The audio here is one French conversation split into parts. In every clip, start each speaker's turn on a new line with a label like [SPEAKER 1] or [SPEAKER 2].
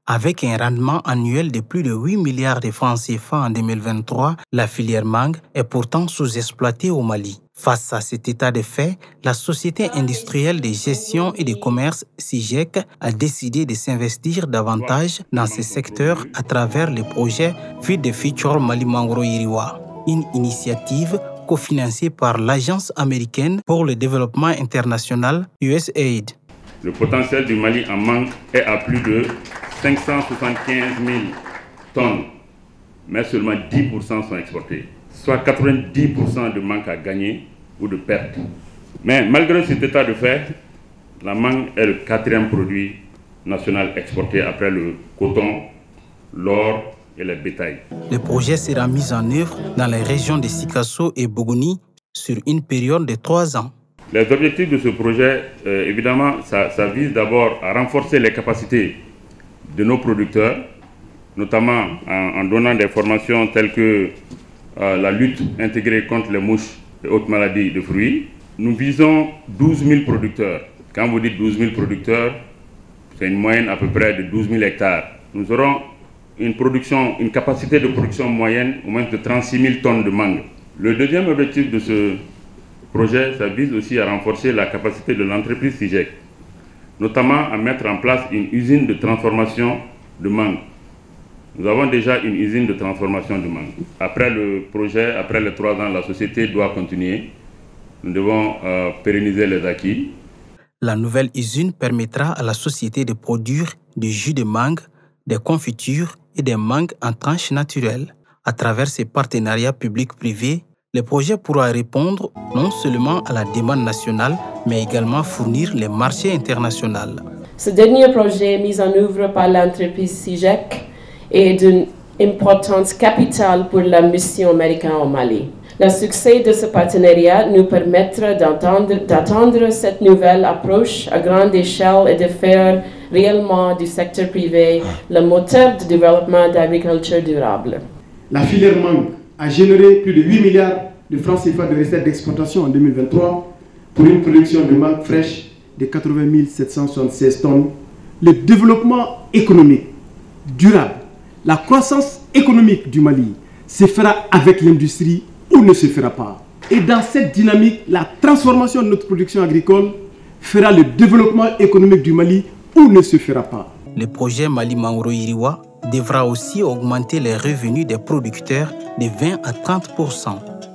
[SPEAKER 1] Avec un rendement annuel de plus de 8 milliards de francs CFA en 2023, la filière mangue est pourtant sous-exploitée au Mali. Face à cet état de fait, la Société industrielle de gestion et de commerce SIGEC a décidé de s'investir davantage dans ce secteur à travers le projet Feed the Future Mali Mangoro Yiriwa, une initiative cofinancée par l'Agence américaine pour le développement international USAID.
[SPEAKER 2] Le potentiel du Mali en mangue est à plus de 575 000 tonnes, mais seulement 10% sont exportés, soit 90% de manque à gagner ou de perte. Mais malgré cet état de fait, la mangue est le 4e produit national exporté après le coton, l'or et le bétail.
[SPEAKER 1] Le projet sera mis en œuvre dans les régions de Sikasso et Bogoni sur une période de 3 ans.
[SPEAKER 2] Les objectifs de ce projet, évidemment, ça vise d'abord à renforcer les capacités de nos producteurs, notamment en donnant des formations telles que la lutte intégrée contre les mouches et autres maladies de fruits. Nous visons 12 000 producteurs. Quand vous dites 12 000 producteurs, c'est une moyenne à peu près de 12 000 hectares. Nous aurons une capacité de production moyenne au moins de 36 000 tonnes de mangue. Le deuxième objectif de ce projet, ça vise aussi à renforcer la capacité de l'entreprise SIGEC, notamment à mettre en place une usine de transformation de mangue. Nous avons déjà une usine de transformation de mangue. Après le projet, après les 3 ans, la société doit continuer. Nous devons pérenniser les acquis.
[SPEAKER 1] La nouvelle usine permettra à la société de produire du jus de mangue, des confitures et des mangues en tranches naturelles. À travers ces partenariats publics-privés, le projet pourra répondre non seulement à la demande nationale, mais également fournir les marchés internationaux.
[SPEAKER 3] Ce dernier projet mis en œuvre par l'entreprise SIGEC est d'une importance capitale pour la mission américaine au Mali. Le succès de ce partenariat nous permettra d'attendre cette nouvelle approche à grande échelle et de faire réellement du secteur privé le moteur de développement d'agriculture durable.
[SPEAKER 4] La filière mangue a généré plus de 8 milliards de francs CFA de recettes d'exportation en 2023 pour une production de mangue fraîche de 80 776 tonnes. Le développement économique durable, la croissance économique du Mali se fera avec l'industrie ou ne se fera pas. Et dans cette dynamique, la transformation de notre production agricole fera le développement économique du Mali ou ne se fera pas.
[SPEAKER 1] Le projet Mali Mangoro Yiriwa devra aussi augmenter les revenus des producteurs de 20 à 30%.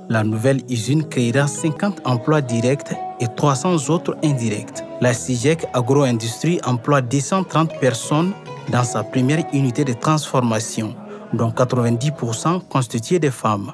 [SPEAKER 1] La nouvelle usine créera 50 emplois directs et 300 autres indirects. La SIGEC Agro-Industrie emploie 230 personnes dans sa première unité de transformation, dont 90% constituées de femmes.